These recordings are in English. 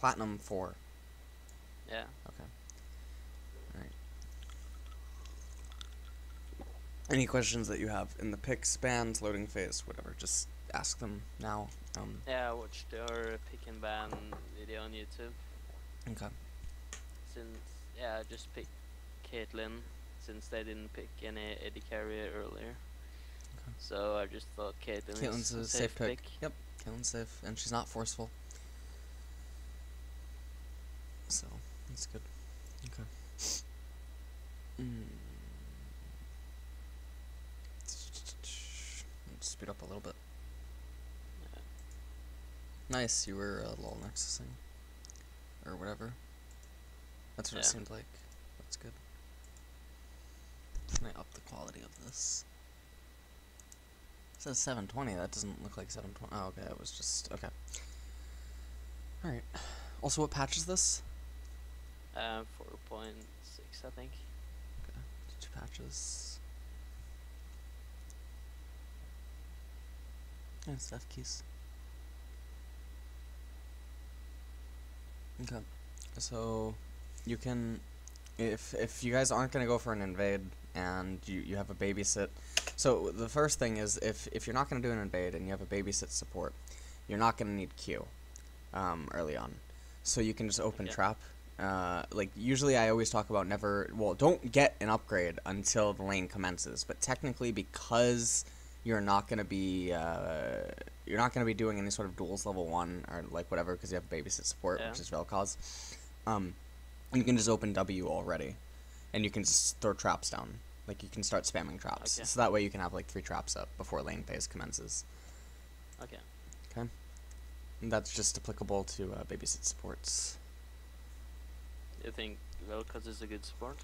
Platinum 4. Yeah. Okay. Alright. Any questions that you have in the pick, spans, loading phase, whatever, just ask them now. Yeah, I watched their pick and ban video on YouTube. Okay. Since, yeah, I just picked Caitlyn, since they didn't pick any AD carry earlier. Okay. So I just thought Caitlyn Caitlyn's is a a safe safe pick. pick. Yep, Caitlyn's safe, and she's not forceful. So, that's good. Okay. Speed up a little bit. Yeah. Nice, you were lol nexusing. Or whatever. That's what it seemed like. That's good. Can I up the quality of this? It says 720, that doesn't look like 720. Oh, okay, it was just, okay. Alright. Also, what patch is this? 4.6, I think. Okay, 2 patches. And stuff keys. Okay, so you can, if you guys aren't gonna go for an invade and you have a babysit, so the first thing is if you're not gonna do an invade and you have a babysit support, you're not gonna need Q early on, so you can just open trap. Like usually I always talk about don't get an upgrade until the lane commences, but technically because you're not gonna be doing any sort of duels level 1 or like whatever because you have babysit support, which is Vel'Koz. You can just open W already, and you can just throw traps down. Like you can start spamming traps, so that way you can have like 3 traps up before lane phase commences. Okay. Okay. And that's just applicable to babysit supports. You think Vel'Koz is a good support?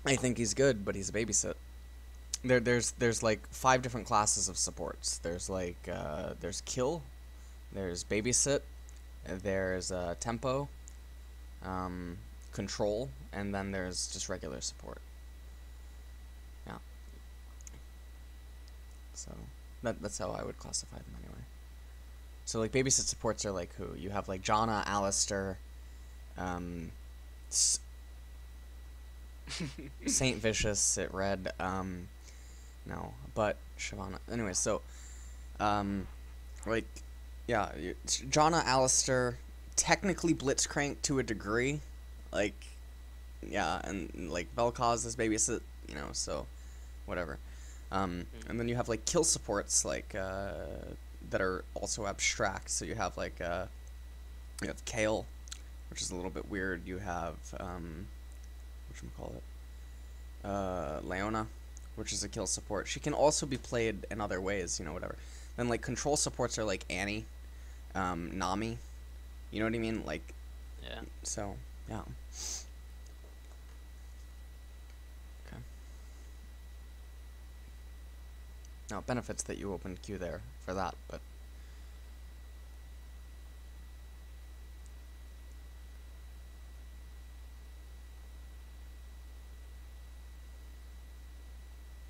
I think he's good, but he's a babysit. There's like 5 different classes of supports. There's like there's kill, there's babysit, there's tempo, control, and then there's just regular support. Yeah. So that's how I would classify them anyway. So like babysit supports are like who? You have like Janna, Alistair, Saint Vicious at red, no, but Shyvana. Anyway, so, like, yeah, Janna, Alistair, technically Blitzcrank to a degree, like, yeah, and, like, Vel'Koz is babysit, you know, so, whatever. And then you have, like, kill supports, like, that are also abstract, so you have, like, you have Kale, which is a little bit weird, you have, whatchamacallit, Leona, which is a kill support. She can also be played in other ways, you know, whatever. Then, like, control supports are, like, Annie, Nami, you know what I mean? Like, yeah. So, yeah. Okay. Now, it benefits that you opened Q there for that, but...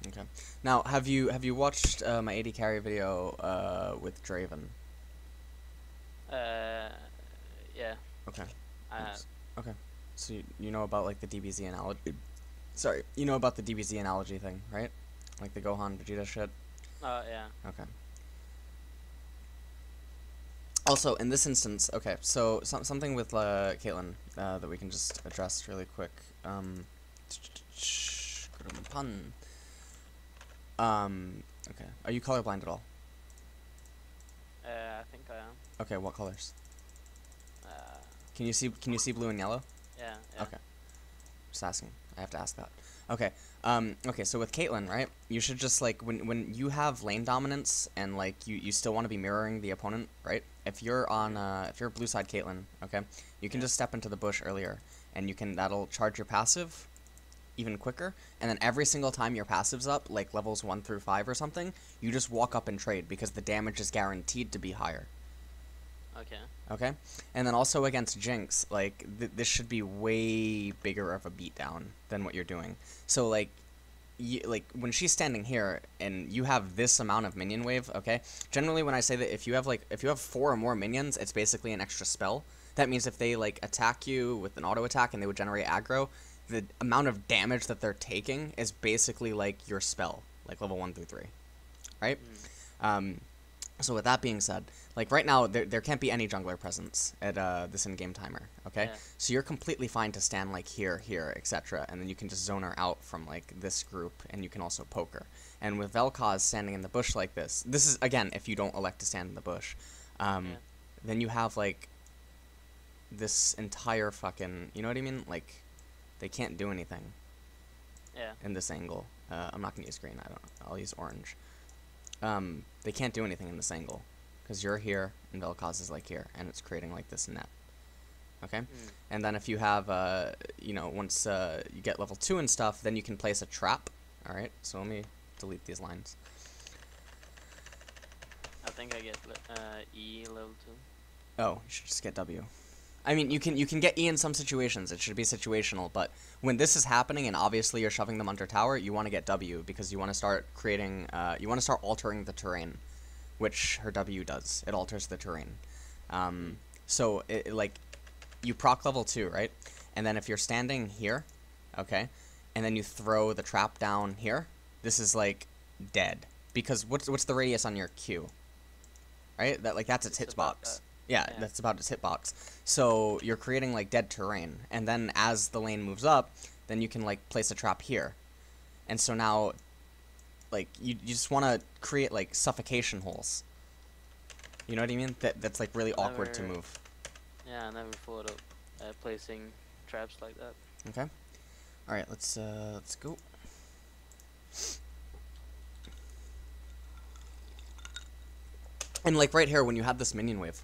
Okay. Now, have you watched my AD carry video with Draven? Yeah. Okay. Okay. So you know about like the DBZ analogy? Sorry, you know about the DBZ analogy thing, right? Like the Gohan Vegeta shit. Yeah. Okay. Also, in this instance, okay, so something with Caitlyn that we can just address really quick. Okay. Are you colorblind at all? I think I am. Okay, what colors? Can you see blue and yellow? Yeah. Okay. Just asking. I have to ask that. Okay. Okay, so with Caitlyn, right? You should just like when you have lane dominance and like you still want to be mirroring the opponent, right? If you're on if you're blue side Caitlyn, okay, you can just step into the bush earlier and that'll charge your passive even quicker, and then every single time your passive's up, like levels 1 through 5 or something, you just walk up and trade because the damage is guaranteed to be higher. Okay. Okay? And then also against Jinx, like, this should be way bigger of a beatdown than what you're doing. So, like, like when she's standing here and you have this amount of minion wave, okay? Generally, when I say that if you have 4 or more minions, it's basically an extra spell. That means if they like attack you with an auto attack and they would generate aggro, the amount of damage that they're taking is basically like your spell, like level 1 through 3, right? So with that being said, like right now, there can't be any jungler presence at this in-game timer, okay? Yeah. So you're completely fine to stand like here, etc., and then you can just zone her out from like this group, and you can also poke her. And with Vel'Koz standing in the bush like this is, again, if you don't elect to stand in the bush, then you have like this entire fucking, you know what I mean? Like, they can't do anything in this angle. I'm not gonna use green, I'll use orange. They can't do anything in this angle, because you're here, and Vel'Koz is like here, and it's creating like this net. Okay? And then if you have, you know, once you get level 2 and stuff, then you can place a trap. Alright, so let me delete these lines. I think I get E level 2. Oh, you should just get W. I mean, you can get E in some situations. It should be situational, but when this is happening and obviously you're shoving them under tower, you want to get W because you want to start creating, you want to start altering the terrain, which her W does. It alters the terrain. So like, you proc level 2, right? And then if you're standing here, okay, and then you throw the trap down here, this is like dead because what's the radius on your Q? Right? That's its hitbox. Yeah, that's about its hitbox. So you're creating like dead terrain, and then as the lane moves up, then you can like place a trap here, and so now, like you just want to create like suffocation holes. You know what I mean? That's like really awkward to move. Yeah, I never thought of placing traps like that. Okay. All right, let's go. And like right here, when you had this minion wave,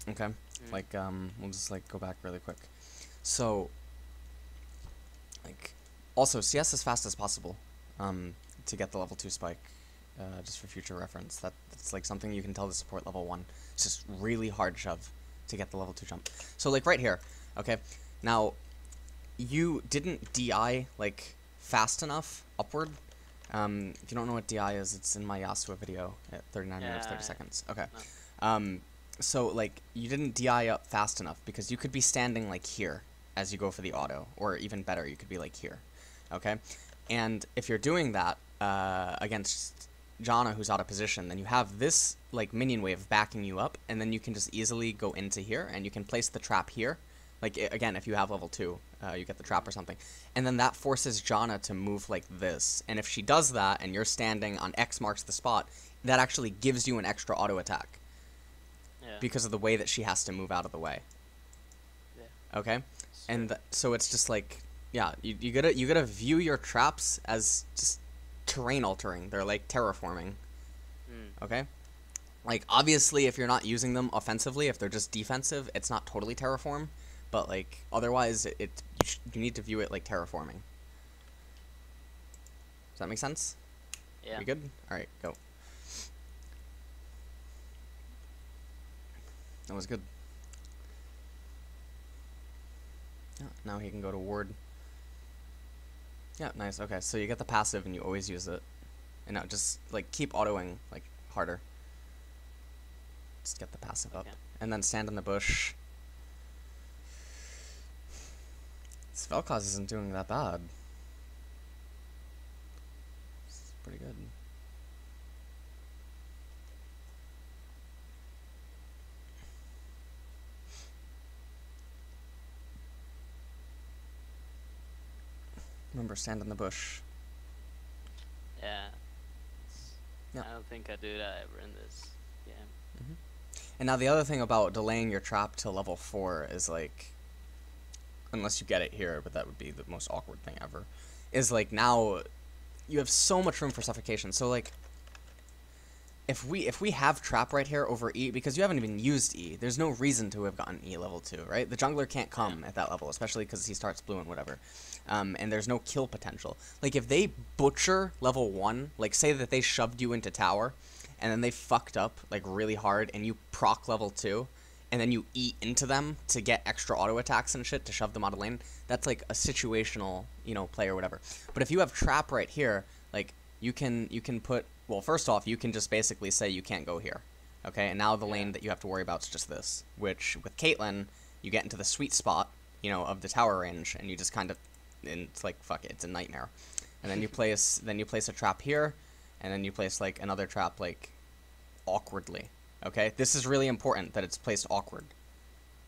okay, like we'll just like go back really quick. So, like, also CS as fast as possible, to get the level 2 spike, just for future reference. That's like something you can tell the support level 1. It's just really hard shove to get the level 2 jump. So like right here, okay, now you didn't DI like fast enough upward. If you don't know what DI is, it's in my Yasuo video at 39 minutes 30 seconds. Okay. So like you didn't DI up fast enough because you could be standing like here as you go for the auto, or even better, you could be like here. Okay? And if you're doing that against Janna, who's out of position, then you have this like minion wave backing you up, and then you can just easily go into here and you can place the trap here. Like, again, if you have level 2, you get the trap or something. And then that forces Janna to move like this. And if she does that, and you're standing on X marks the spot, that actually gives you an extra auto attack. Yeah. Because of the way that she has to move out of the way. Yeah. Okay? And so it's just like, yeah, you gotta view your traps as just terrain altering. They're like terraforming. Okay? Like, obviously, if you're not using them offensively, if they're just defensive, it's not totally terraform. But, like, otherwise, you need to view it like terraforming. Does that make sense? Yeah. We good? Alright, go. That was good. Yeah, now he can go to ward. Yeah, nice. Okay, so you get the passive and you always use it. And now just, like, keep autoing, like, harder. Just get the passive up. And then stand in the bush. This Vel'Koz isn't doing that bad. It's pretty good. Remember, stand in the bush. Yeah. I don't think I do that ever in this game. And now the other thing about delaying your trap to level 4 is like, unless you get it here, but that would be the most awkward thing ever, is like now you have so much room for suffocation. So like, if we have trap right here over E, because you haven't even used E, there's no reason to have gotten E level 2, right? The jungler can't come at that level, especially because he starts blue and whatever. And there's no kill potential. Like, if they butcher level 1, like say that they shoved you into tower, and then they fucked up like really hard, and you proc level 2, and then you eat into them to get extra auto attacks and shit to shove them out of lane, that's like a situational, you know, play or whatever. But if you have trap right here, like you can put, well, first off, you can just basically say you can't go here. Okay, and now the lane that you have to worry about is just this, which with Caitlyn, you get into the sweet spot, you know, of the tower range, and you just kind of, and it's like, fuck it, it's a nightmare. And then you place a trap here, and then you place like another trap like awkwardly. Okay, this is really important that it's placed awkward.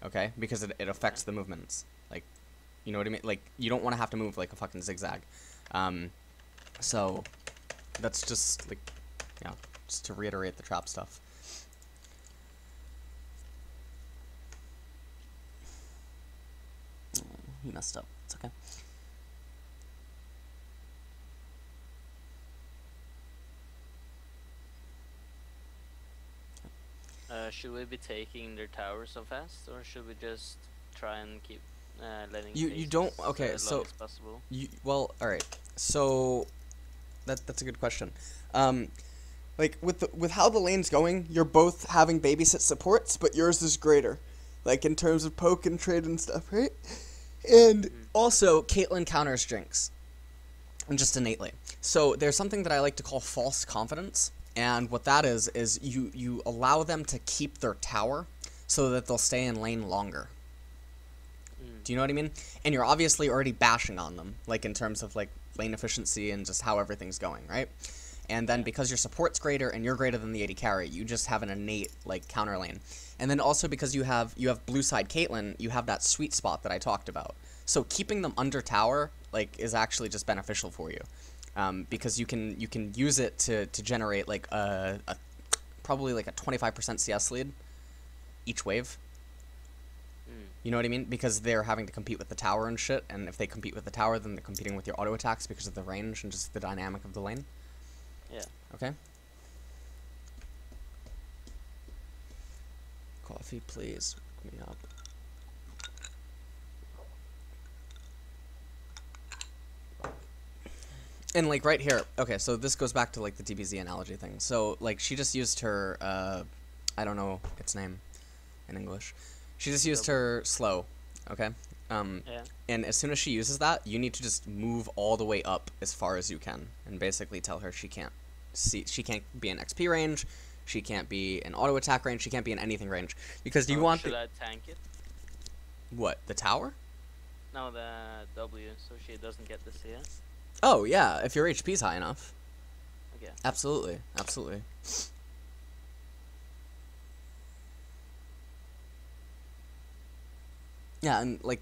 Okay, because it affects the movements. Like, you know what I mean? Like, you don't want to have to move like a fucking zigzag. So that's just like, yeah, just to reiterate the trap stuff. He messed up. It's okay. Should we be taking their tower so fast, or should we just try and keep letting you don't, okay, as so long as possible? well, all right, so that's a good question. Like with how the lane's going, you're both having babysit supports, but yours is greater, like in terms of poke and trade and stuff, right? And also Caitlyn counters Jinx, and just innately. So there's something that I like to call false confidence. And what that is you allow them to keep their tower so that they'll stay in lane longer. Do you know what I mean? And you're obviously already bashing on them, like in terms of like lane efficiency and just how everything's going, right? And then because your support's greater and you're greater than the AD carry, you just have an innate like counter lane. And then also because you have blue side Caitlyn, you have that sweet spot that I talked about. So keeping them under tower like is actually just beneficial for you. Because you can use it to generate like a probably like a 25% CS lead each wave. You know what I mean? Because they're having to compete with the tower and shit, and if they compete with the tower, then they're competing with your auto attacks because of the range and just the dynamic of the lane. Yeah. Okay. Coffee, please. Hook me up. And, like, right here, okay, so this goes back to, like, the DBZ analogy thing. So, like, she just used her, I don't know its name in English. She just used her slow, okay? Yeah. And as soon as she uses that, you need to just move all the way up as far as you can and basically tell her she can't be in XP range, she can't be in auto attack range, she can't be in anything range. Because you want should I tank it? What, the tower? No, the W, so she doesn't get the CS. Oh, yeah, if your HP's high enough. Okay. Absolutely, absolutely. Yeah, and, like,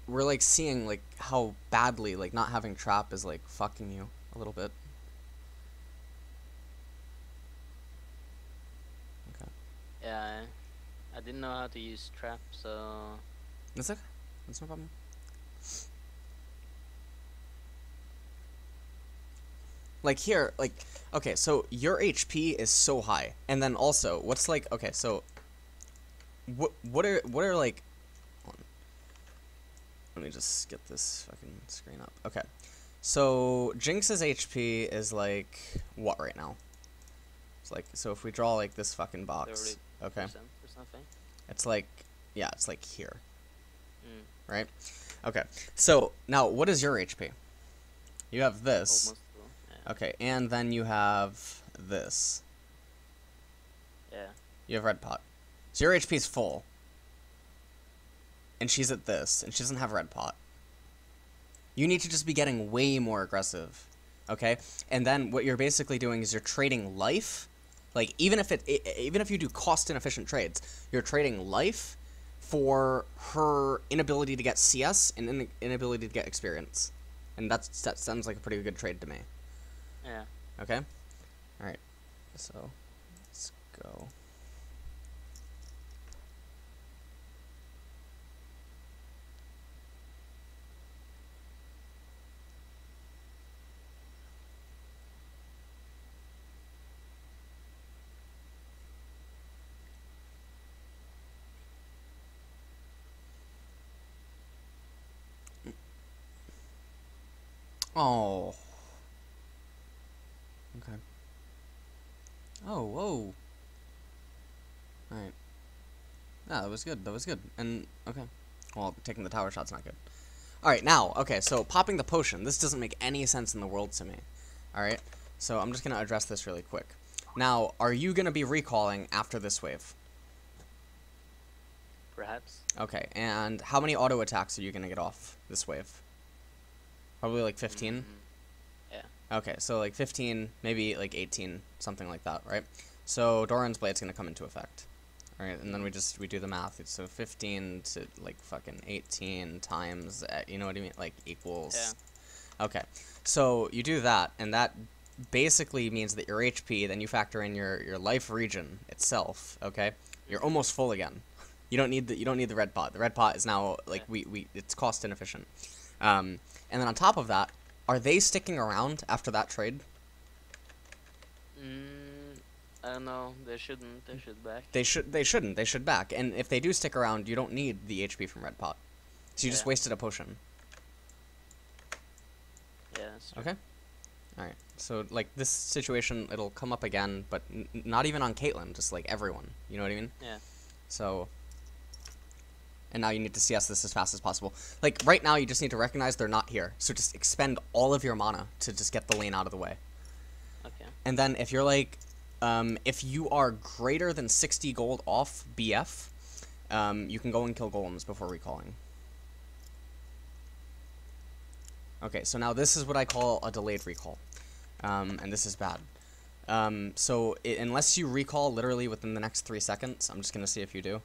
we're, like, seeing, like, how badly, like, not having trap is, like, fucking you a little bit. Okay. Yeah, I didn't know how to use trap, so... That's okay. That's no problem. Like here, like, okay, so your HP is so high, and then also, what's like, okay, so, what are like, hold on. Let me just get this fucking screen up. Okay, so Jinx's HP is like what right now? It's like, so if we draw like this fucking box, 30% okay, or something. it's like, yeah, it's like here, right? Okay, so now what is your HP? You have this. Almost full. Yeah. Okay, and then you have this. Yeah. You have red pot. So your HP is full. And she's at this, and she doesn't have red pot. You need to just be getting way more aggressive. Okay? And then what you're basically doing is you're trading life. Like, even if you do cost inefficient trades, you're trading life for her inability to get CS and inability to get experience. And that sounds like a pretty good trade to me. Yeah. Okay? Alright. So, let's go. Oh. Okay. Oh, whoa. Alright. Yeah, that was good. That was good. And, okay. Well, taking the tower shot's not good. Alright, now, okay, so popping the potion. This doesn't make any sense in the world to me. Alright? So I'm just going to address this really quick. Now, are you going to be recalling after this wave? Perhaps. Okay, and how many auto attacks are you going to get off this wave? Probably like 15? Yeah. Okay, so like 15, maybe like 18, something like that, right? So Doran's Blade's going to come into effect. Alright, and then we do the math. So 15 to like fucking 18 times, you know what I mean? Like equals... Yeah. Okay, so you do that, and that basically means that your HP, then you factor in your life region itself, okay? You're almost full again. You don't need the red pot. The red pot is now like it's cost inefficient. And then on top of that, are they sticking around after that trade? I don't know. They shouldn't. They should back. They shouldn't. They should back. And if they do stick around, you don't need the HP from red pot. So you just wasted a potion. Yeah, that's true. Okay. Alright. So, like, this situation, it'll come up again, but not even on Caitlyn, just, like, everyone. You know what I mean? Yeah. So... And now you need to CS this as fast as possible. Like, right now, you just need to recognize they're not here. So just expend all of your mana to just get the lane out of the way. Okay. And then if you're, like... if you are greater than 60 gold off BF, you can go and kill golems before recalling. Okay, so now this is what I call a delayed recall. And this is bad. So unless you recall literally within the next 3 seconds, I'm just going to see if you do.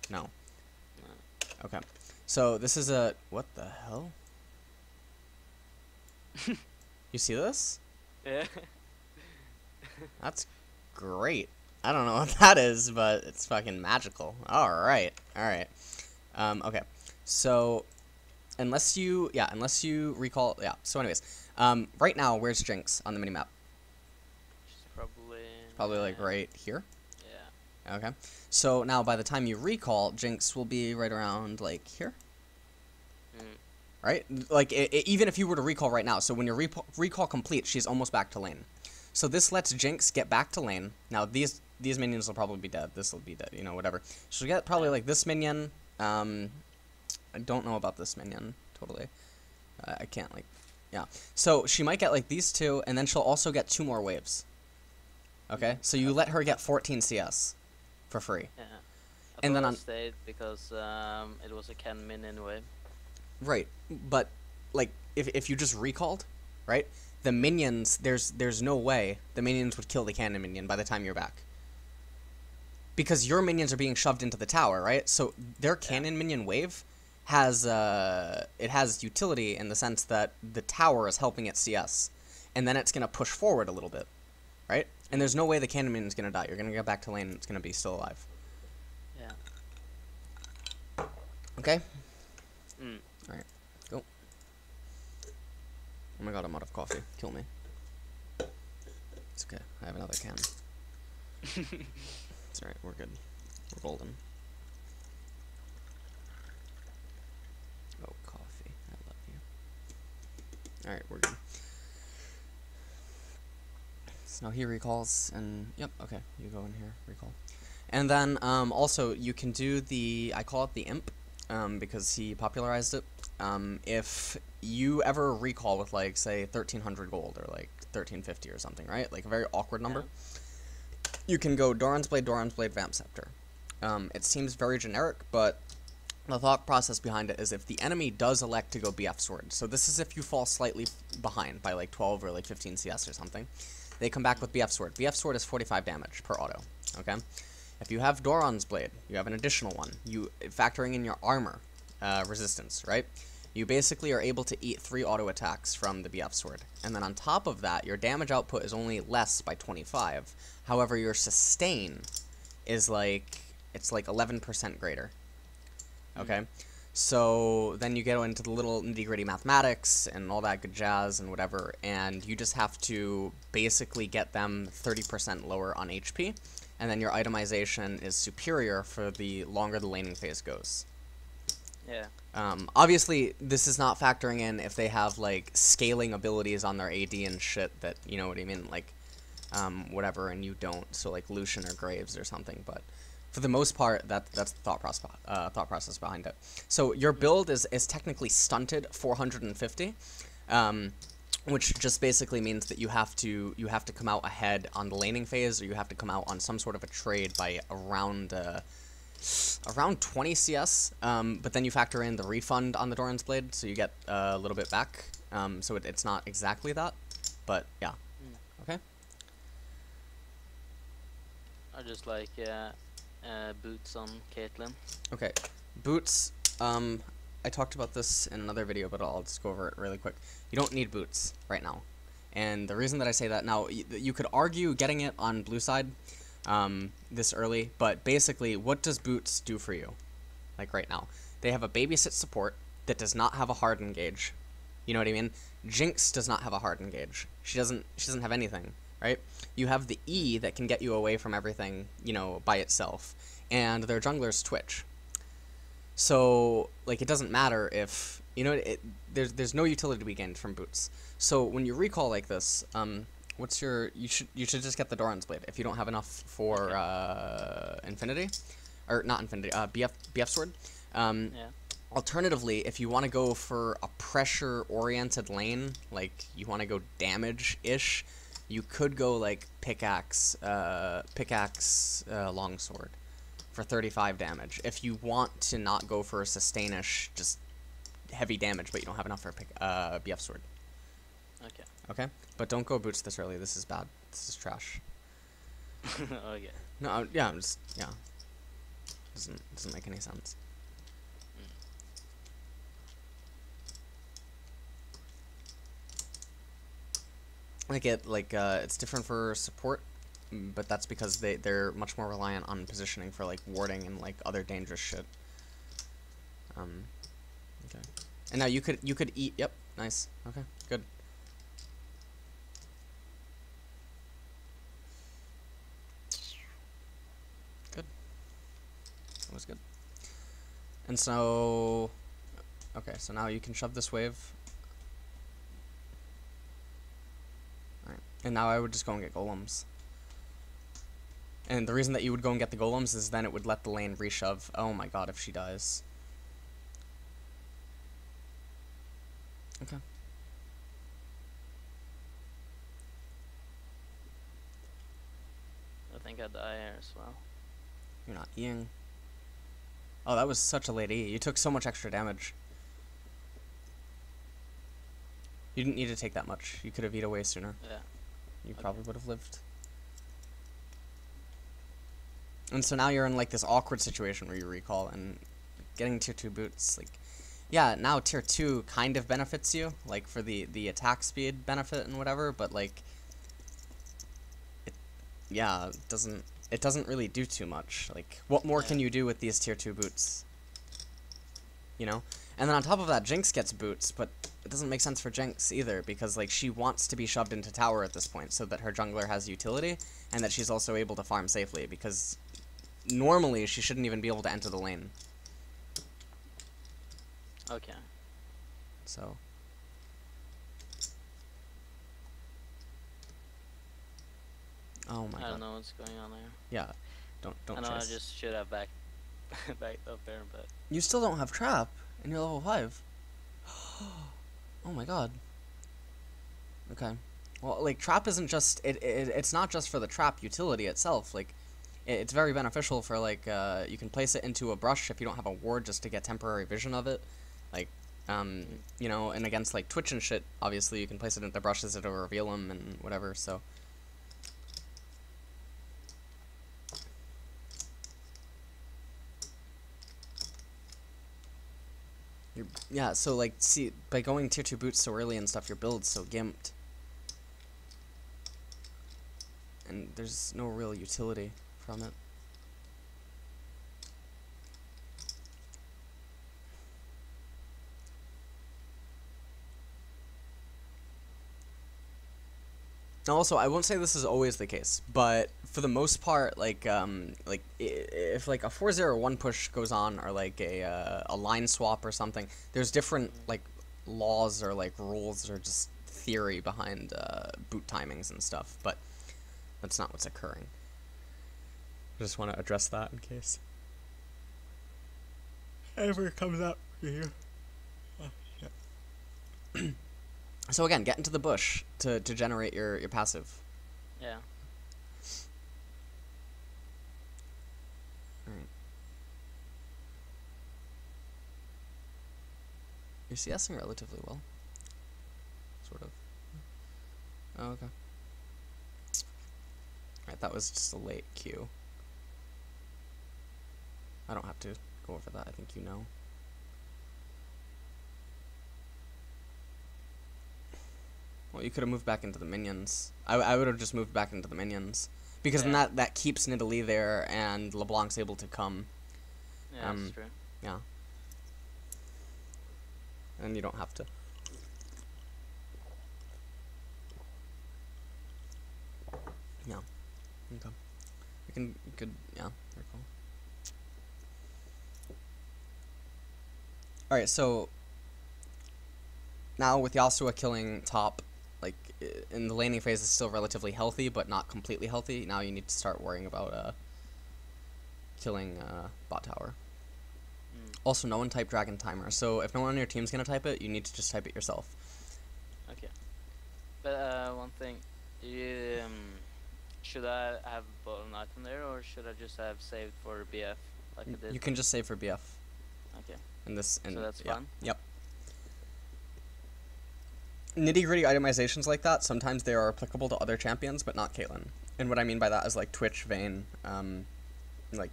No. Okay. So this is a... What the hell? You see this? Yeah. That's great. I don't know what that is, but it's fucking magical. Alright. Alright. Okay. So, unless you recall... Yeah, so anyways. Right now, where's Jinx on the minimap? She's probably... Probably, like, right here? Yeah. Okay. So, now, by the time you recall, Jinx will be right around, like, here? Right? Like, even if you were to recall right now, so when your recall completes, she's almost back to lane. So this lets Jinx get back to lane. Now, these minions will probably be dead. This will be dead, you know, whatever. She'll get probably, like, this minion. I don't know about this minion, totally. I can't, like, yeah. So she might get, like, these two, and then she'll also get 2 more waves. Okay? So you let her get 14 CS for free. Yeah. And then I on... stayed because it was a can min anyway. Right, but, like, if you just recalled, right, the minions, there's no way the minions would kill the cannon minion by the time you're back. Because your minions are being shoved into the tower, right? So their cannon minion wave has, it has utility in the sense that the tower is helping it CS. And then it's going to push forward a little bit, right? And there's no way the cannon minion's going to die. You're going to get back to lane and it's going to be still alive. Yeah. Okay? Alright, go. Oh my god, I'm out of coffee. Kill me. It's okay. I have another can. It's alright, we're good. We're golden. Oh, coffee. I love you. Alright, we're good. So now he recalls, and yep, okay, you go in here, recall. And then, also, you can do the, I call it the imp, because he popularized it. If you ever recall with, like, say, 1,300 gold, or, like, 1,350 or something, right? Like, a very awkward number. Yeah. You can go Doran's Blade, Vamp Scepter. It seems very generic, but the thought process behind it is if the enemy does elect to go BF Sword, so this is if you fall slightly behind by, like, 12 or, like, 15 CS or something, they come back with BF Sword. BF Sword is 45 damage per auto, okay? If you have Doran's Blade, you have an additional one. You factoring in your armor resistance, right? You basically are able to eat 3 auto attacks from the BF Sword. And then on top of that, your damage output is only less by 25. However, your sustain is like, it's like 11% greater. Okay? So then you get into the little nitty-gritty mathematics and all that good jazz and whatever, and you just have to basically get them 30% lower on HP. And then your itemization is superior for the longer the laning phase goes. Yeah. Obviously, this is not factoring in if they have, like, scaling abilities on their AD and shit that, you know what I mean, like, whatever, and you don't. So like Lucian or Graves or something. But for the most part, that's the thought process behind it. So your build is technically stunted 450. Which just basically means that you have to come out ahead on the laning phase, or you have to come out on some sort of a trade by around 20 CS. But then you factor in the refund on the Doran's Blade, so you get a little bit back. So it's not exactly that, but yeah. Okay. I just like boots on Caitlyn. Okay, boots. I talked about this in another video, but I'll just go over it really quick. You don't need boots right now. And the reason that I say that now, you could argue getting it on blue side this early, but basically, what does boots do for you? Like right now, they have a babysit support that does not have a hard engage. You know what I mean? Jinx does not have a hard engage. She doesn't have anything, right? You have the E that can get you away from everything, you know, by itself. And their jungler's Twitch. So, like, it doesn't matter if, you know, there's no utility to be gained from boots. So when you recall like this, what's your, you should just get the Doran's Blade if you don't have enough for Infinity, or not Infinity, BF Sword. Yeah. Alternatively, if you want to go for a pressure-oriented lane, like you want to go damage-ish, you could go like pickaxe longsword for 35 damage. If you want to not go for a sustain-ish, just heavy damage, but you don't have enough for a BF sword. Okay. Okay? But don't go boots this early. This is bad. This is trash. Okay. No, yeah, I'm just, yeah. Doesn't make any sense. It's different for support, but that's because they're much more reliant on positioning for like warding and like other dangerous shit. Okay. And now you could eat. Yep, nice. Okay, good. Good. That was good. And so, okay, so now you can shove this wave. Alright, and now I would just go and get golems. And the reason that you would go and get the golems is then it would let the lane reshove. Oh my god, if she dies. Okay. I think I die here as well. You're not Eing. Oh, that was such a late E. You took so much extra damage. You didn't need to take that much. You could have eat away sooner. Yeah. You probably would have lived. And so now you're in like this awkward situation where you recall and getting tier 2 boots, like, yeah, now tier 2 kind of benefits you, like for the attack speed benefit and whatever, but like, it doesn't really do too much. Like, what more can you do with these tier 2 boots? You know? And then on top of that, Jinx gets boots, but it doesn't make sense for Jinx either, because like she wants to be shoved into tower at this point so that her jungler has utility, and that she's also able to farm safely, because normally she shouldn't even be able to enter the lane. Okay. So. Oh my god. I don't know what's going on there. Yeah. Don't I know chase. I just should have backed up there, but You still don't have trap, and you're level 5. Oh my god. Okay. Well, like, trap isn't just, it's not just for the trap utility itself, like, it's very beneficial for, like, you can place it into a brush if you don't have a ward just to get temporary vision of it, like, you know, and against, like, Twitch and shit, obviously you can place it into brushes that'll reveal them and whatever, so. Yeah, so, like, see, by going tier 2 boots so early and stuff, your build's so gimped. And there's no real utility from it. Also, I won't say this is always the case, but for the most part, like if like a 4-0-1 push goes on, or like a line swap or something, there's different like laws or like rules or just theory behind boot timings and stuff. But That's not what's occurring. I just want to address that in case ever comes up for you. Oh, shit. So again, get into the bush to generate your passive. Yeah. Alright. You're CSing relatively well. Sort of. Oh, okay. Alright, that was just a late cue. I don't have to go over that, I think you know. Well, you could have moved back into the minions. I would have just moved back into the minions. Because then that keeps Nidalee there, and LeBlanc's able to come. Yeah, that's true. Yeah. And you don't have to. Yeah. Okay. You could, yeah, very cool. Alright, so now with Yasuo killing top, like, in the laning phase is still relatively healthy, but not completely healthy. Now you need to start worrying about, killing, bot tower. Also, no one type Dragon Timer, so if no one on your team's gonna type it, you need to just type it yourself. Okay. But, one thing, you, should I have bought an item there, or should I just have saved for BF, like I did? You can just save for BF. Okay. So that's fine? Yep. Nitty-gritty itemizations like that, sometimes they are applicable to other champions, but not Caitlyn. And what I mean by that is like Twitch, Vayne, like,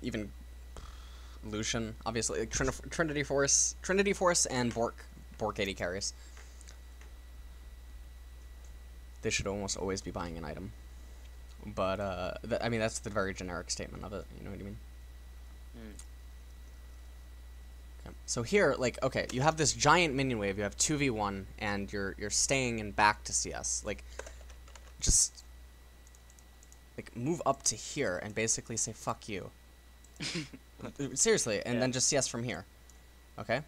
even Lucian, obviously, like Trinity Force and Bork 80 carries. They should almost always be buying an item. But, I mean, that's the very generic statement of it, you know what I mean? Okay. So here, like, okay, you have this giant minion wave, you have 2v1, and you're staying in back to CS. Like, just, like, move up to here and basically say, fuck you. Seriously, and then just CS from here. Okay?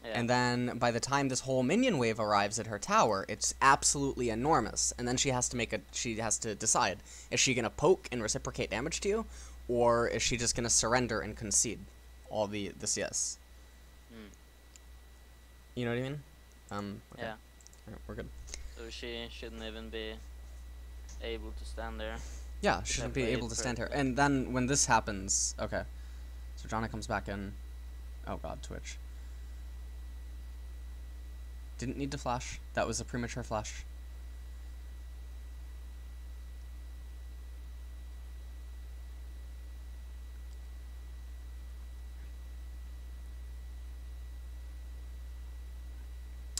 Yeah. And then by the time this whole minion wave arrives at her tower, it's absolutely enormous. And then she has to decide, is she gonna poke and reciprocate damage to you, or is she just gonna surrender and concede all the CS? You know what I mean? Okay. Yeah. Alright, we're good. So she shouldn't even be able to stand there. Yeah, she shouldn't be able to stand here. And then when this happens, okay. So Janna comes back in. Oh god, Twitch. Didn't need to flash. That was a premature flash.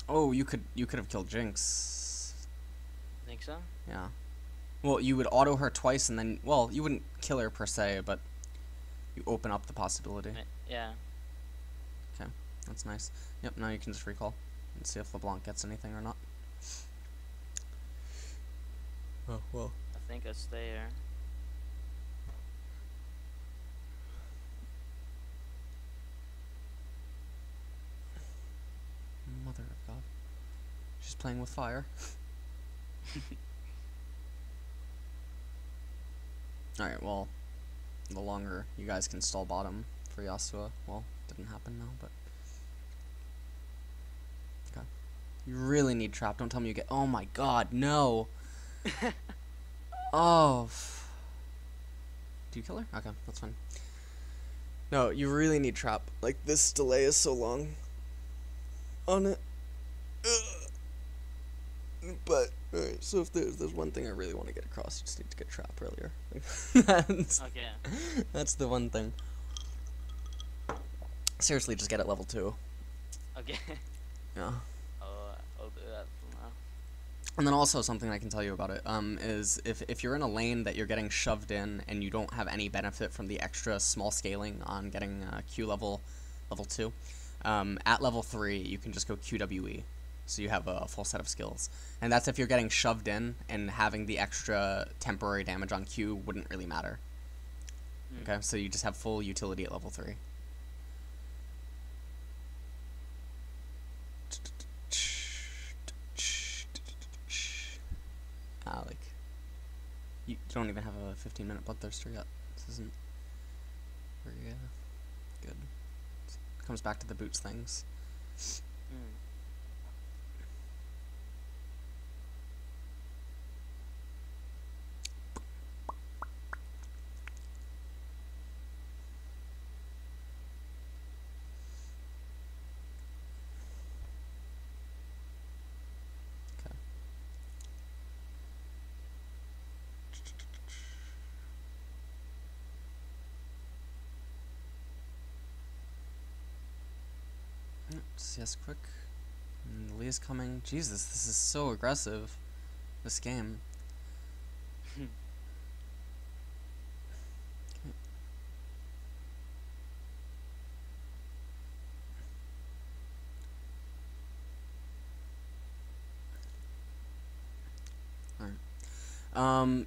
Oh, you could have killed Jinx. Think so? Yeah. Well, you would auto her twice and then, well, you wouldn't kill her per se, but you open up the possibility. Yeah. Okay, that's nice. Yep, now you can just recall and see if LeBlanc gets anything or not. Oh, well. I think I stay here. Mother of God. She's playing with fire. Alright, well, the longer you guys can stall bottom for Yasuo, well, didn't happen now, but... Okay. You really need trap. Don't tell me you get... Oh my god, no! Oh. Do you kill her? Okay, that's fine. No, you really need trap. Like, this delay is so long on it. But, alright, so if there's one thing I really want to get across, you just need to get trap earlier. Okay. That's the one thing. Seriously, just get it level 2. Okay. Yeah. I'll do that for now. And then also something I can tell you about it, is if you're in a lane that you're getting shoved in and you don't have any benefit from the extra small scaling on getting Q level 2, at level 3 you can just go QWE. So you have a full set of skills. And that's if you're getting shoved in, and having the extra temporary damage on Q wouldn't really matter. Okay, so you just have full utility at level 3. don't even have a 15-minute bloodthirster yet. This isn't very good. It comes back to the boots things. Mm. CS quick. And Lee's coming. Jesus, this is so aggressive. This game. Alright.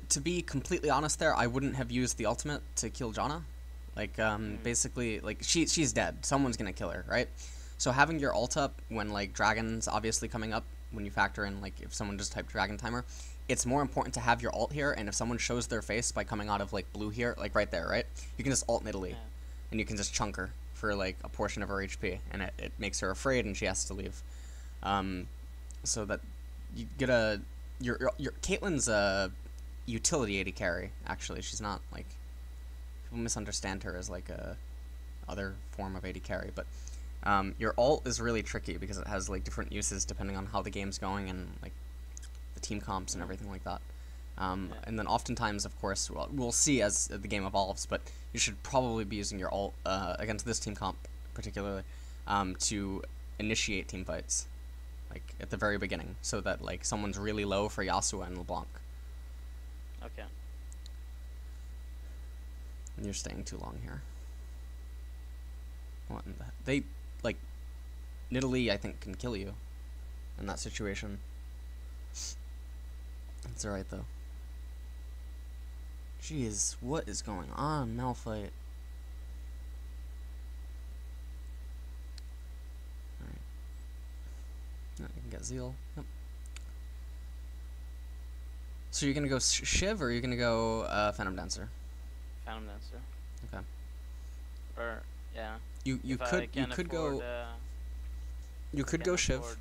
To be completely honest there, I wouldn't have used the ultimate to kill Janna. Like, basically, like, she's dead. Someone's gonna kill her, right? So having your ult up when, like, Dragon's obviously coming up, when you factor in, like, if someone just typed Dragon Timer, it's more important to have your ult here, and if someone shows their face by coming out of, like, blue here, like, right there, right? You can just ult Nidalee, and you can just chunk her for, like, a portion of her HP, and it makes her afraid, and she has to leave. So that you get your Caitlyn's a utility AD carry, actually. She's not, like, people misunderstand her as, like, a other form of AD carry, but your ult is really tricky because it has, like, different uses depending on how the game's going and, like, the team comps and everything like that. And then oftentimes, of course, we'll see as the game evolves, but you should probably be using your ult against this team comp particularly to initiate team fights, like, at the very beginning, so that, like, someone's really low for Yasuo and LeBlanc. Okay. And you're staying too long here. What in the... They, like, Nidalee, I think, can kill you in that situation. It's alright, though. Jeez, what is going on, Malphite? Alright. Now you can get Zeal. Yep. So you're gonna go Shiv, or you're gonna go Phantom Dancer? Phantom Dancer. Okay. Or, yeah. You could go Shiv.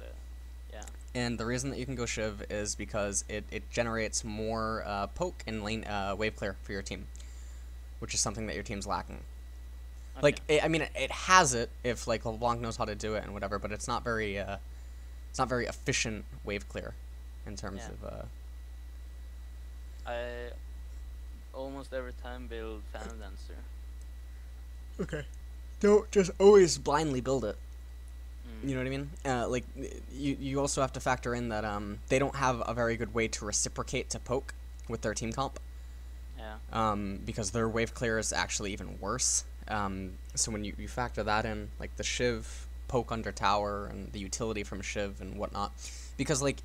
Yeah. And the reason that you can go Shiv is because it generates more poke and lane wave clear for your team, which is something that your team's lacking. Okay. Like, I mean, it has it if, like, LeBlanc knows how to do it and whatever, but it's not very efficient wave clear in terms of. I almost every time build Phantom Dancer. Okay. Don't just always blindly build it. You know what I mean? Like, you also have to factor in that they don't have a very good way to reciprocate to poke with their team comp. Yeah. Because their wave clear is actually even worse. So when you factor that in, like the Shiv poke under tower and the utility from Shiv and whatnot, because, like,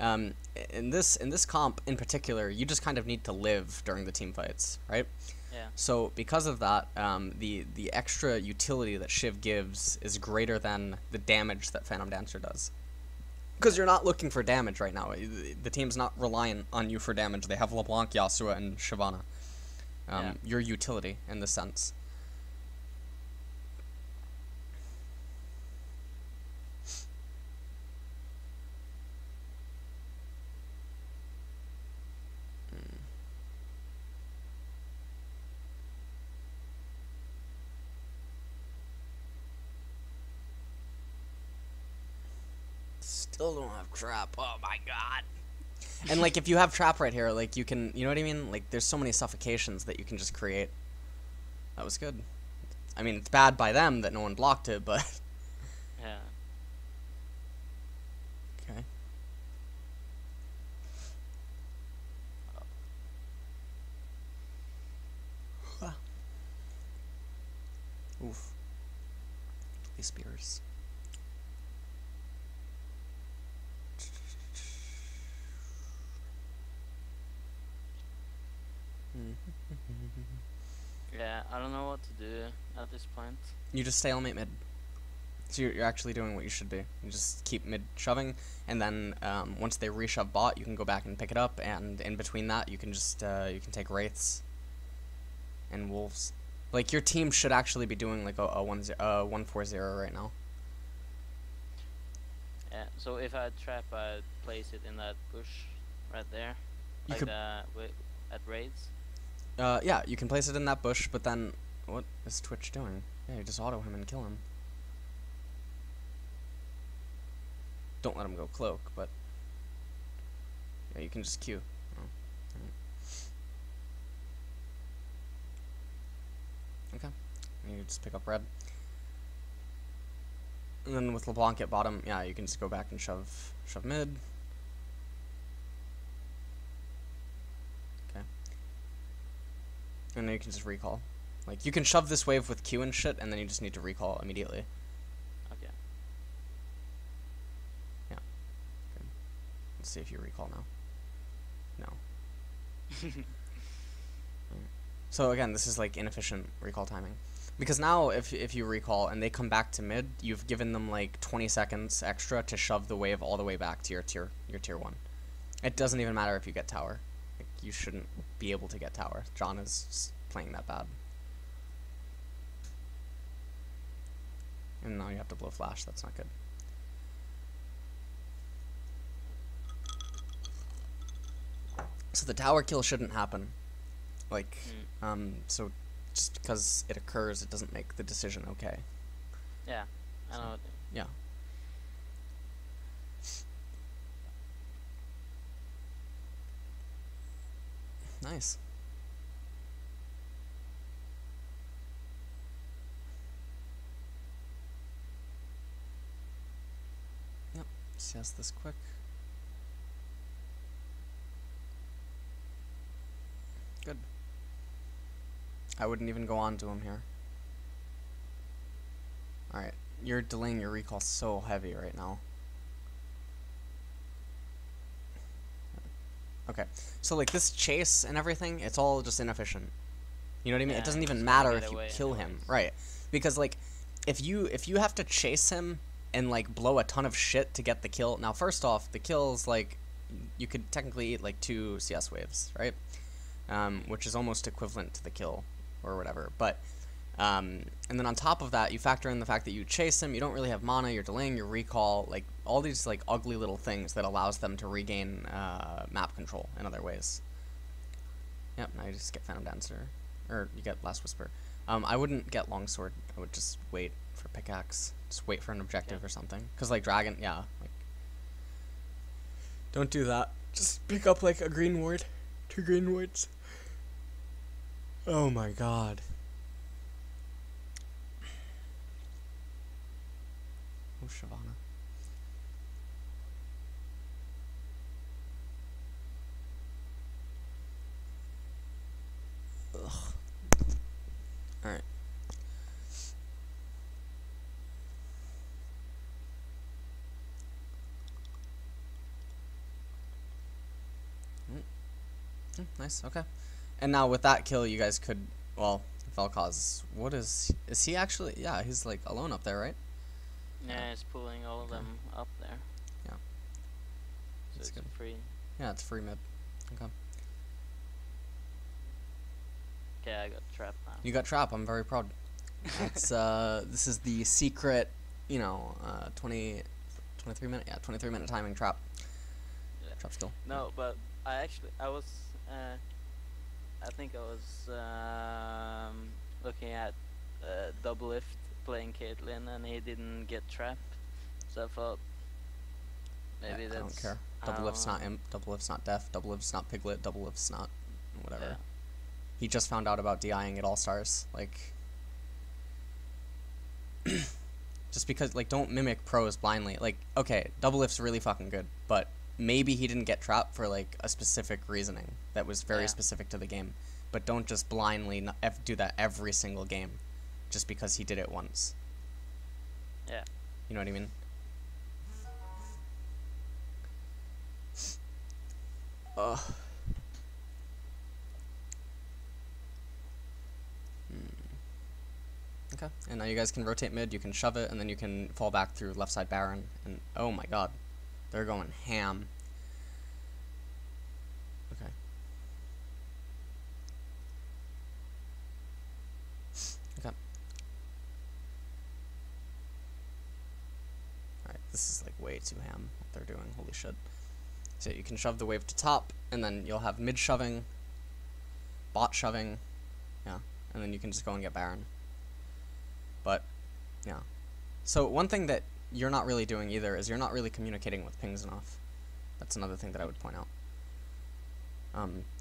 in this comp in particular, you just kind of need to live during the team fights, right? Yeah. So because of that, the extra utility that Shiv gives is greater than the damage that Phantom Dancer does. Because you're not looking for damage right now. The team's not reliant on you for damage. They have LeBlanc, Yasuo, and Shyvana. Your utility in this sense. Still don't have trap. Oh my god. And, like, if you have trap right here, like, you can, you know what I mean? Like, there's so many suffocations that you can just create. That was good. I mean, it's bad by them that no one blocked it, but... Yeah. Okay. Oof. These spears. Yeah, I don't know what to do at this point. You just stalemate mid. So you're actually doing what you should be. You just keep mid shoving, and then once they reshove bot, you can go back and pick it up, and in between that, you can just you can take wraiths and wolves. Like your team should actually be doing like a 1-4-0 right now. Yeah. So if I trap, I'd place it in that bush right there, You like could- at raids. Yeah, you can place it in that bush, but then what is Twitch doing? Yeah, you just auto him and kill him. Don't let him go cloak, but yeah, you can just Q. Oh, alright. Okay, and you just pick up red. And then with LeBlanc at bottom, yeah, you can just go back and shove mid. Okay. And then you can just recall. Like, you can shove this wave with Q and shit, and then you just need to recall immediately. Okay. Let's see if you recall now. No. So again, this is like inefficient recall timing. Because now if you recall and they come back to mid, you've given them like 20 seconds extra to shove the wave all the way back to your tier 1. It doesn't even matter if you get tower. Like, you shouldn't be able to get tower. John is playing that bad. And now you have to blow flash, that's not good. So the tower kill shouldn't happen. Like, so just because it occurs, it doesn't make the decision okay. Yeah, I know. Yeah. Nice. Yep, CS this quick. Good. I wouldn't even go on to him here. Alright, you're delaying your recall so heavy right now. Okay, so like this chase and everything, it's all just inefficient. You know what I mean? Yeah, it doesn't even he's matter gonna if get you away kill him, anyways. right? Because like, if you have to chase him and like blow a ton of shit to get the kill. Now, first off, the kills like you could technically eat like 2 CS waves, right? Which is almost equivalent to the kill or whatever. But and then on top of that, you factor in the fact that you chase him, you don't really have mana, you're delaying your recall, like all these like ugly little things that allows them to regain map control in other ways. Yep, now you just get Phantom Dancer, or you get Last Whisper. I wouldn't get Longsword. I would just wait for Pickaxe. Just wait for an objective or something. Cause like Dragon, yeah, like don't do that. Just pick up like a green ward, 2 green wards. Oh my god. Oh, Shyvana. Ugh. Alright. Nice, okay. And now with that kill, you guys could, well, Vel'Koz, what is he actually, yeah, he's like alone up there, right? Yeah, it's pulling all of them up there. Yeah. So That's it's good. free. Yeah, it's free mid. Okay. Okay, I got trapped now. You got trap, I'm very proud. That's, this is the secret, you know, 23 minute, yeah, 23 minute timing trap. Yeah. Trap skill. No, but I think I was looking at Double Lift playing Caitlyn and he didn't get trapped, so I thought maybe Yeah, that's. I don't care. Double lift's not imp, double lift's not deaf, double lift's not piglet, double lift's not whatever. Yeah. He just found out about DIing at All Stars, like just because, like, don't mimic pros blindly. Like, okay, double lift's really fucking good, but maybe he didn't get trapped for like a specific reasoning that was very specific to the game. But don't just blindly do that every single game, just because he did it once. Yeah. You know what I mean? Ugh. Okay, and now you guys can rotate mid, you can shove it, and then you can fall back through left side Baron, and oh my god, they're going ham. Okay. Okay. Alright, this is like way too ham, what they're doing, holy shit. So you can shove the wave to top, and then you'll have mid shoving, bot shoving, yeah, and then you can just go and get Baron. But, yeah. So one thing that you're not really doing either is you're not really communicating with pings enough. That's another thing that I would point out.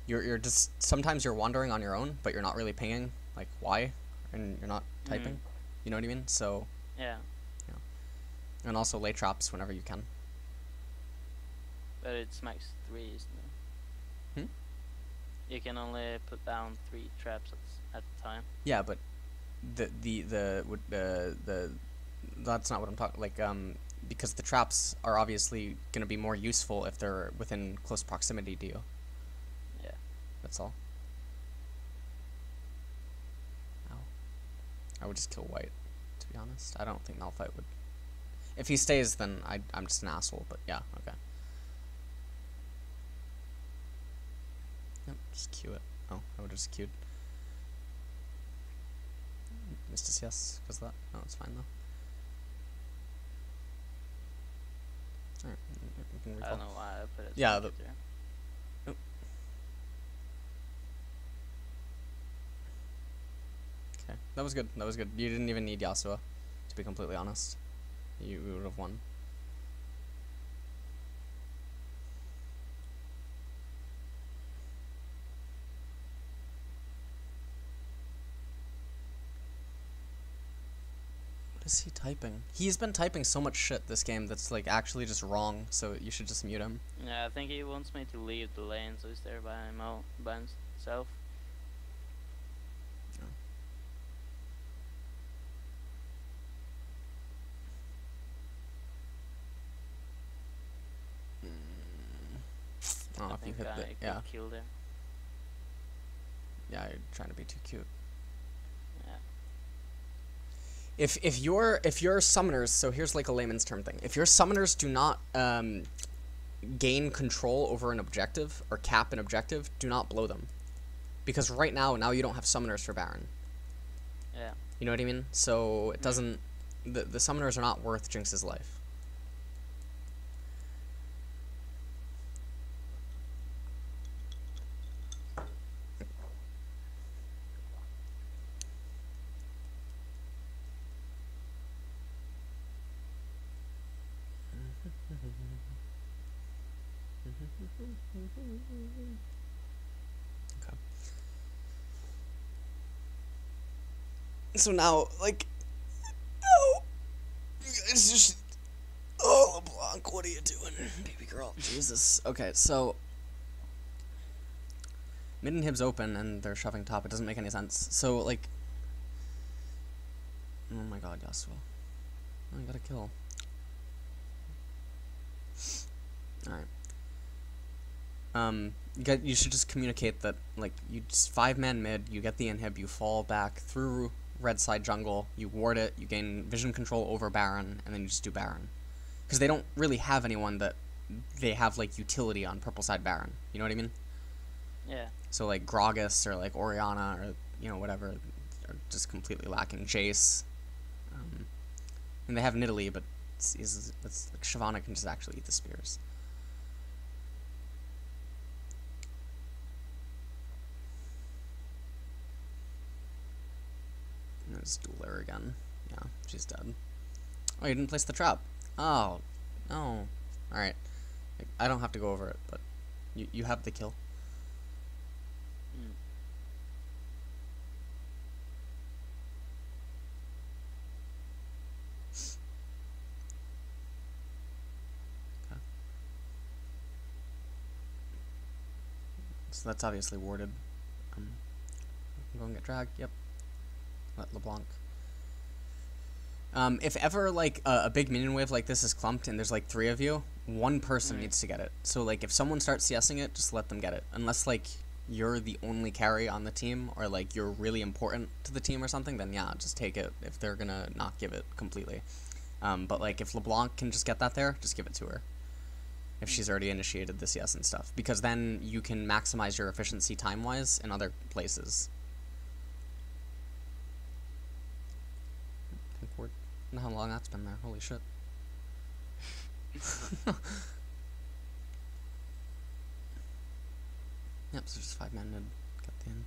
You're just, sometimes you're wandering on your own, but you're not really pinging, like, why? And you're not typing. You know what I mean? So, Yeah. and also lay traps whenever you can. But it's max 3, isn't it? Hmm? You can only put down 3 traps at a time. Yeah, but the that's not what I'm talking, like, because the traps are obviously going to be more useful if they're within close proximity to you. Yeah. That's all. Ow. I would just kill white, to be honest. I don't think Malphite would. If he stays, then I'm just an asshole, but yeah, okay. Yep, just Q it. Oh, I would have just Q'd. Missed a CS because of that. No, it's fine though. Alright, we can recall. I don't know why I put it. Yeah, there. Okay, that was good. That was good. You didn't even need Yasuo, to be completely honest. You would have won. What is he typing? He's been typing so much shit this game that's like actually just wrong, so you should just mute him. Yeah, I think he wants me to leave the lane, so he's there by himself. Oh, I if you think hit I the, could yeah. kill there. Yeah, you're trying to be too cute. Yeah. If your summoners, so here's like a layman's term thing. If your summoners do not gain control over an objective or cap an objective, do not blow them. Because right now you don't have summoners for Baron. Yeah. You know what I mean? So it doesn't, the summoners are not worth Jinx's life. Okay. So now, like, oh, you guys just, oh, LeBlanc, what are you doing, baby girl? Jesus. Okay, so mid and Hib's open and they're shoving top. It doesn't make any sense. So like, oh my God, Yasuo. Oh, you gotta kill. Alright. You should just communicate that, like, you just 5-man mid, you get the inhib, you fall back through red side jungle, you ward it, you gain vision control over Baron, and then you just do Baron. Because they don't really have anyone that they have, like, utility on purple side Baron. You know what I mean? Yeah. So, like, Gragas or, like, Orianna or, you know, whatever, are just completely lacking. Jace. And they have Nidalee, but it's like, Shyvana can just actually eat the spears. Let's duel her again. Yeah, she's dead. Oh, you didn't place the trap. Oh, no. Alright. Like, I don't have to go over it, but you have the kill. Okay. So that's obviously warded. I'm going to get dragged. Yep. Let LeBlanc. If ever, like, a big minion wave like this is clumped and there's, like, 3 of you, one person needs to get it. So, like, if someone starts CSing it, just let them get it. Unless, like, you're the only carry on the team, or like you're really important to the team or something, then yeah, just take it if they're gonna not give it completely. But like if LeBlanc can just get that there, just give it to her. If she's already initiated this yes and stuff, because then you can maximize your efficiency time-wise in other places. I don't know how long that's been there. Holy shit. Yep, so just 5-man mid. Get the in.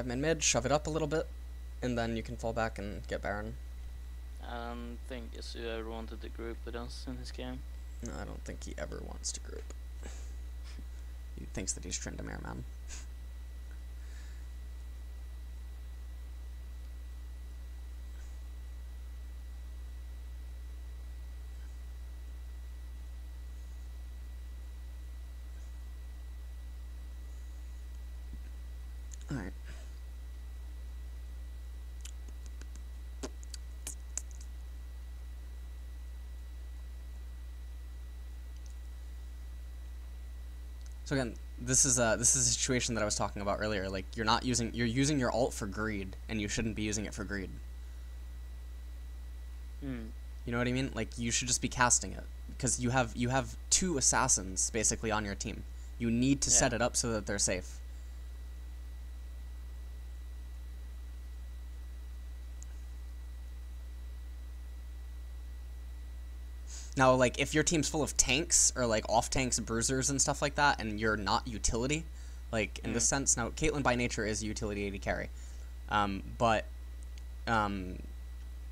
5-man mid, shove it up a little bit, and then you can fall back and get Baron. I don't think Yasuo ever wanted to group with us in this game. No, I don't think he ever wants to group. He thinks that he's Tryndamere, man. Alright. So again, this is a situation that I was talking about earlier. Like you're using your ult for greed, and you shouldn't be using it for greed. You know what I mean? Like you should just be casting it, because you have 2 assassins basically on your team. You need to set it up so that they're safe. Now, like, if your team's full of tanks, or, like, off-tanks, bruisers, and stuff like that, and you're not utility, like, in this sense, now, Caitlyn by nature is a utility AD carry, but,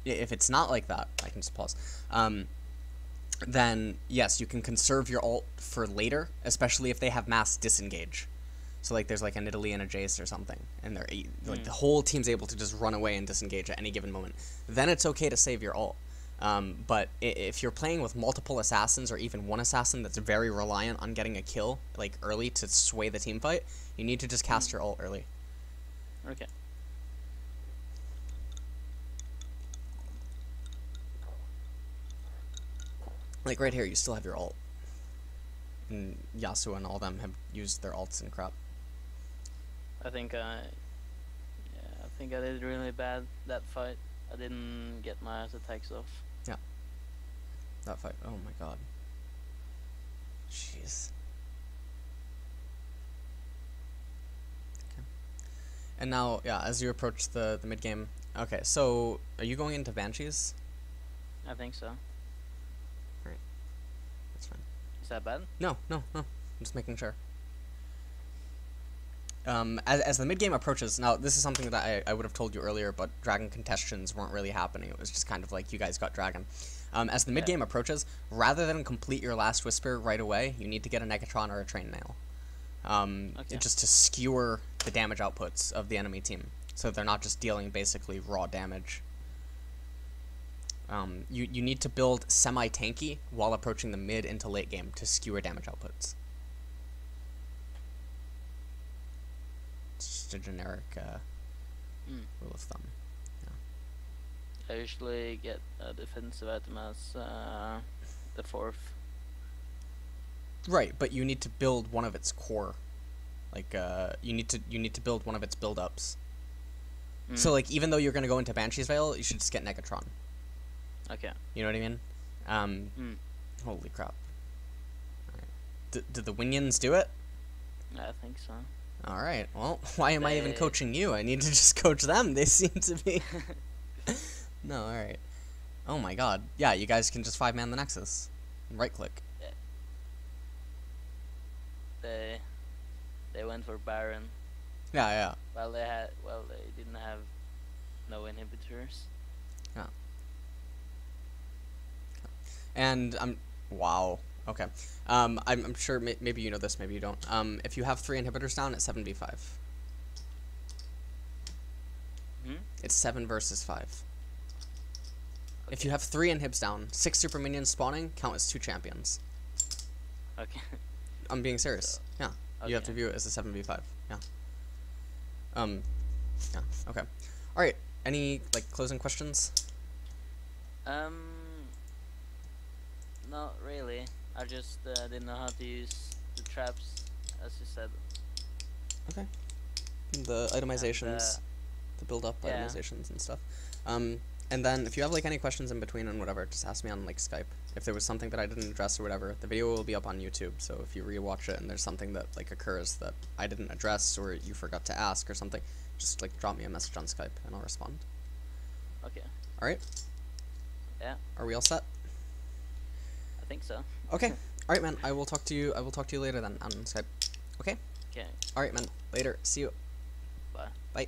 if it's not like that, I can just pause, then, yes, you can conserve your ult for later, especially if they have mass disengage. So, like, there's, like, an Italy and a Jace or something, and they're, like, the whole team's able to just run away and disengage at any given moment. Then it's okay to save your ult. But if you're playing with multiple assassins, or even one assassin that's very reliant on getting a kill, like, early to sway the team fight, you need to just cast your ult early. Okay. Like, right here, you still have your ult. And Yasuo and all them have used their ults and crap. I think I did really bad that fight. I didn't get my attacks off. Yeah. That fight. Oh my god. Jeez. Okay. And now, yeah, as you approach the mid game. Okay, so are you going into Banshees? I think so. Right. That's fine. Is that bad? No. I'm just making sure. As the mid-game approaches, now this is something that I would have told you earlier, but dragon contestations weren't really happening. It was just kind of like you guys got dragon. As the mid-game approaches, rather than complete your last whisper right away, you need to get a Negatron or a Train Nail. Just to skewer the damage outputs of the enemy team, so they're not just dealing basically raw damage. You need to build semi-tanky while approaching the mid into late game to skewer damage outputs. A generic rule of thumb. I usually get a defensive item as the 4th. Right, but you need to build one of its core. Like you need to build one of its build-ups. So like even though you're gonna go into Banshee's Veil, you should just get Negatron. Okay. You know what I mean? Holy crap. Right. Did the Winions do it? I think so. Alright, well, why am I even coaching you? I need to just coach them. They seem to be... No, alright. Oh my god. Yeah, you guys can just 5-man the Nexus. Right-click. They went for Baron. Yeah. Well, they didn't have no inhibitors. Yeah. And wow. Okay. I'm sure maybe you know this, maybe you don't. If you have 3 inhibitors down, it's 7v5. It's 7 versus 5. Okay. If you have 3 inhibs down, 6 super minions spawning count as 2 champions. Okay. I'm being serious. So, yeah. okay. You have to view it as a 7v5. Yeah. Yeah. Okay. All right. Any like closing questions? Not really. I just didn't know how to use the traps as you said. Okay. The itemizations, And, the build-up yeah. itemizations and stuff. And then if you have like any questions in between and whatever, just ask me on like Skype. If there was something that I didn't address or whatever, the video will be up on YouTube. So if you rewatch it and there's something that like occurs that I didn't address or you forgot to ask or something, just like drop me a message on Skype and I'll respond. Okay. All right. Yeah. Are we all set? I think so. Okay. All right, man. I will talk to you later then on Skype. Okay. Okay. All right, man. Later. See you. Bye. Bye.